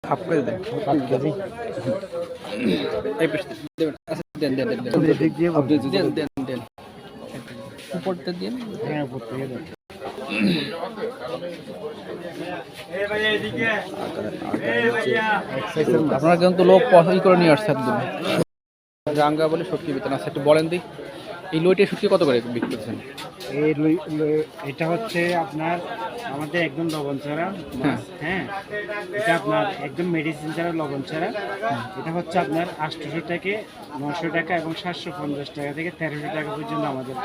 Half KG দেন, half KG এই paste দেবেন। আচ্ছা দেন দেন দেন দেন দেন দেন দেন উপরটা দিন। হ্যাঁ উপর থেকে দেন। আপনারা কিন্তু লোক পছন্দ করে নিয়ে আসছে একদম রাঙ্গা বলে শুটকি বেতন আছে। একটু বলেন দিই এই লইটের শুটকি কত করে বিক্রি করছেন? এটা হচ্ছে আপনার আমাদের একদম লবণ ছাড়া মাছ। হ্যাঁ, এটা আপনার একদম মেডিসিন ছাড়া লবণ ছাড়া। এটা হচ্ছে আপনার 800 থেকে 900 টাকা এবং 750 টাকা থেকে 1300 টাকা পর্যন্ত আমাদের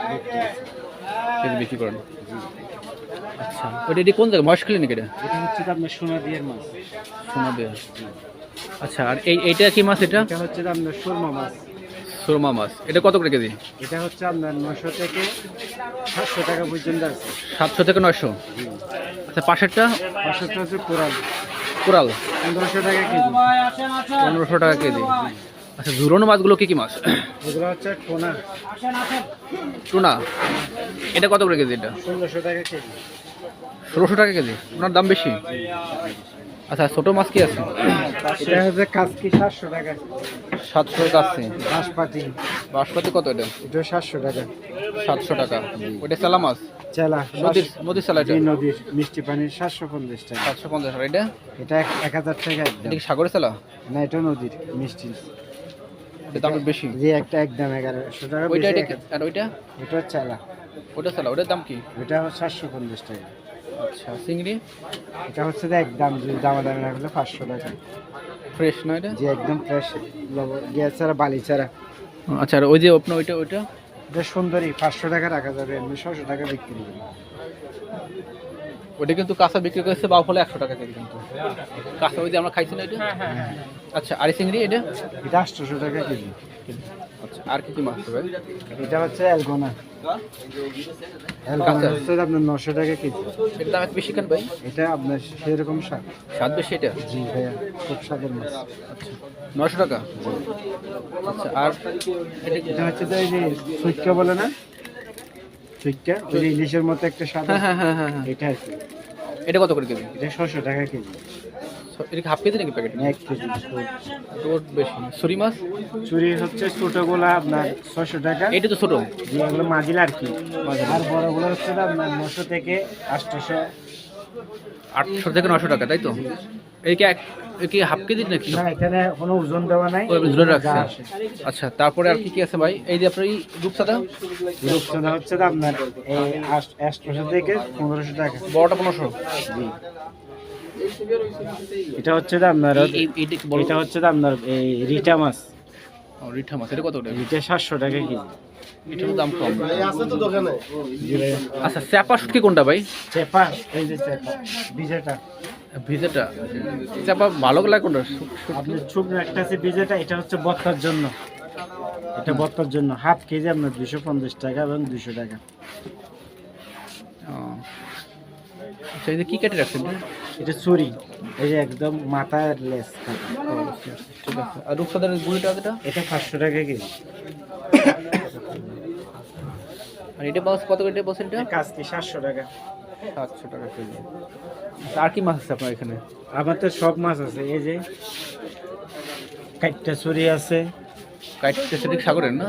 বিক্রি করেন। আচ্ছা ওটা এটি কোন জায়গায় মহেশ ক্লিনিক? এটা হচ্ছে আপনার সোনাদিয়ার মাছ। সোনাদিয়া। আচ্ছা আর এইটা কি মাছ? এটা হচ্ছে আপনার সুরমা মাছ। সুরমা মাছ এটা কত করে কেজি? এটা হচ্ছে আপনার 900 থেকে 700 টাকা পর্যন্ত আছে। 700 থেকে 900। আচ্ছা পাশেরটা হচ্ছে কোরাল। কোরাল 1500 টাকা কেজি। 1500 টাকা কেজি। আচ্ছা ঝুরনো মাছগুলো কি কি মাছ? এগুলো হচ্ছে টোনা। টুনা এটা কত করে কেজি? এটা 1600 টাকা কেজি। 1600 টাকা কেজি। ওনার দাম বেশি। আচ্ছা ছোট মাছ কি আছে? এটা হচ্ছে কাজকি 700 টাকা। 700 কাছে। বাঁশপাতি। বাঁশপাতি কত এটা? এটা 700 টাকা। 700 টাকা। ওটা চালা মাছ? চালা নদীর চালা। এটা নদীর মিষ্টি পানির 750 টাকা। 750 টাকা। এটা 1000 টাকা একদম। এটা কি সাগরের চালা? না এটা নদীর মিষ্টি। এটা দাম বেশি। যে একটা একদম 1100 টাকা। ওইটা আর ওইটা? এটা চালা। ওটা চালা ওটার দাম কি? এটা 750 টাকা। আচ্ছা চিংড়ি? এটা হচ্ছে একদম দামাদামি না হলে 500 টাকা। ফ্রেশ না এটা? যে একদম ফ্রেশ গ্যাস ছাড়া বালি ছাড়া। আচ্ছা আর ওই যে আপনার ওইটা এটা সুন্দরী 500 টাকা রাখা যাবে, এমনি 600 টাকা বিক্রি করবে। ওটা কিন্তু কাঁচা বিক্রি করছে বাউ ফলে 100 টাকা কেজি কিন্তু কাঁচা। ওই যে আমরা খাইছি না এটা? আচ্ছা আর চিংড়ি এটা? এটা 800 টাকা কেজি। আচ্ছা আর কি কি মাছ ভাই? এটা হচ্ছে অ্যালগোনা। অ্যালগোনা হচ্ছে আপনার 900 টাকা কেজি। এর দাম একটু বেশি কেন ভাই? এটা আপনার সেরকম স্বাদ বেশি এটা? জি ভাইয়া খুব স্বাদের মাছ। আচ্ছা 900 টাকা। আচ্ছা আর এটা হচ্ছে এই যে সুইক্কা বলে না, সুইক্কা ওই যে ইলিশের মতো একটা স্বাদ। হ্যাঁ হ্যাঁ হ্যাঁ হ্যাঁ এটা আছে। এটা কত করে কেজি? এটা 600 টাকা কেজি। এটা হাফ কেজি নাকি প্যাকেট? 1 কেজি। তোর বেশি। ছুরি মাছ? চুরি হচ্ছে ছোটগুলা আপনার 600 টাকা। এটা তো ছোট। যেগুলো মাঝিল আর কি। আর বড়গুলো হচ্ছে আপনার 900 থেকে 800। 800 থেকে 900 টাকা তাই তো? এই কি হাফ কেজি নাকি? না এখানে কোনো ওজন দেওয়া নাই। ওজন রাখছে। আচ্ছা তারপরে আর কি কি আছে ভাই? এই যে আপনার এই রূপসাদা? রূপসাদা হচ্ছে আপনার এই 800 থেকে 1500 টাকা। বড়টা 1500? জি। এটা হচ্ছে আপনার এটা হচ্ছে আপনার এই রিটা মাছ। ও রিঠা মাছ এটা কত করে? রিটা 700 টাকা কেজি। এটার দাম কম আছে তো দোকানে। আচ্ছা চাপা শুটকি কোনটা ভাই? চেপা এই যে চেপা ভিজেটা। ভিজেটা চাপা ভালো লাগে কোনটা? আপনি ছোট একটা আছে ভিজেটা, এটা হচ্ছে বত্তার জন্য। এটা বত্তার জন্য হাফ কেজি আপনার 250 টাকা এবং 200 টাকা। আচ্ছা এই যে কি কেটে রাখছেন? এটা চুরি, এই যে একদম মাথার লেস। ঠিক আছে। আর রূপসাদার গুঁড়িটা এটা 500 টাকা কেজি। আর এটা বাস কত করে বলছেন? এটা কাজকি 700 টাকা। 700 টাকা কেজি। আর কি মাছ আছে আপনার এখানে? আমার তো সব মাছ আছে। এই যে কাইটটা চুরি আছে। কাইটটা চুরি সাগরের না?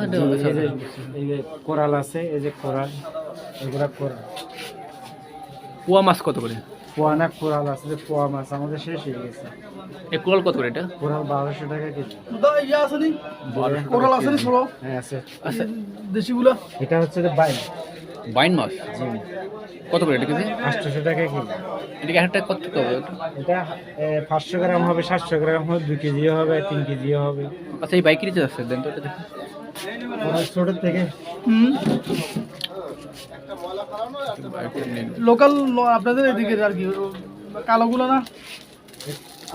এই যে কোরাল আছে, এই যে কোরাল, এগুলা কোরাল। পোয়া মাছ কত করে? পোয়া না কোরাল আছে, যে পোয়া মাছ আমাদের শেষ হয়ে গেছে। এই কোরাল কত করে? এটা কোরাল 1200 টাকা কেজি। কোরাল আছে না? হ্যাঁ আছে। আচ্ছা দেশিগুলো? এটা হচ্ছে বাইন মাছ। জি। কত করে এটা কেজি? 800 টাকা কেজি। এটা একটা কত হবে? এটা 500 গ্রাম হবে, 700 গ্রাম হবে, 2 কেজিও হবে, 3 কেজিও হবে। আচ্ছা এই বাইকেরই যে আছে দেন তো এটা দেখুন। ছোট থেকে লোকাল আপনাদের এদিকে আর কি কালোগুলো না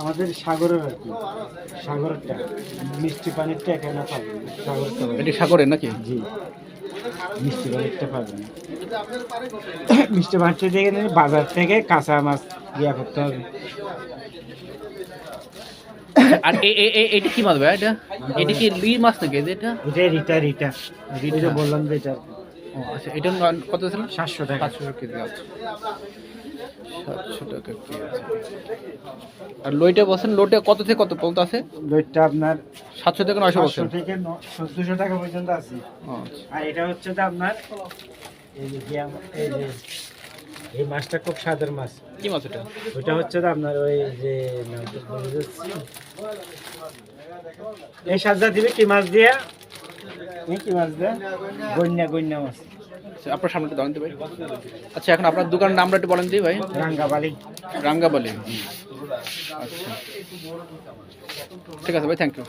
আমাদের সাগরের আর কি। সাগরটা মিষ্টি পানিরটা এখানে পাবেন। সাগরটা এটা সাগরের নাকি? জি মিষ্টি পানিরটা পাবেন। মিষ্টি পানিরটা দিয়ে বাজার থেকে কাঁচা মাছ ইয়া করতে হবে। আর এটা কি মাছ ভাই? এটা কি লুই মাছ নাকি? এটা রিটা বললাম যে এটা। ও আচ্ছা এটা কত ছিল? 700 টাকা। 700 কেজি। আচ্ছা 700 টাকা কেজি। আর লইটা বলছেন, লোটে কত থেকে কত পর্যন্ত আছে? লইটটা আপনার 700 থেকে 900 বলছেন। 500 থেকে 1400 টাকা পর্যন্ত আছে। আচ্ছা। আর এটা হচ্ছে যে আপনার এই যে এই মাছটা খুব স্বাদের মাছ। কি মাছ এটা? ওইটা হচ্ছে যে আপনার ওই যে নামটা ভুলে যাচ্ছি। এই সাজা দিবে কি মাছ দিয়া? এই কি মাছ দেয়? গন্যা মাছ। আচ্ছা, আপনার সামনে একটু দাঁড়ান তো ভাই। আচ্ছা, এখন আপনার দোকানের নামটা একটু বলেন দিই ভাই। রাঙ্গাবালি। রাঙ্গাবালি। আচ্ছা, ঠিক আছে ভাই, থ্যাংক ইউ।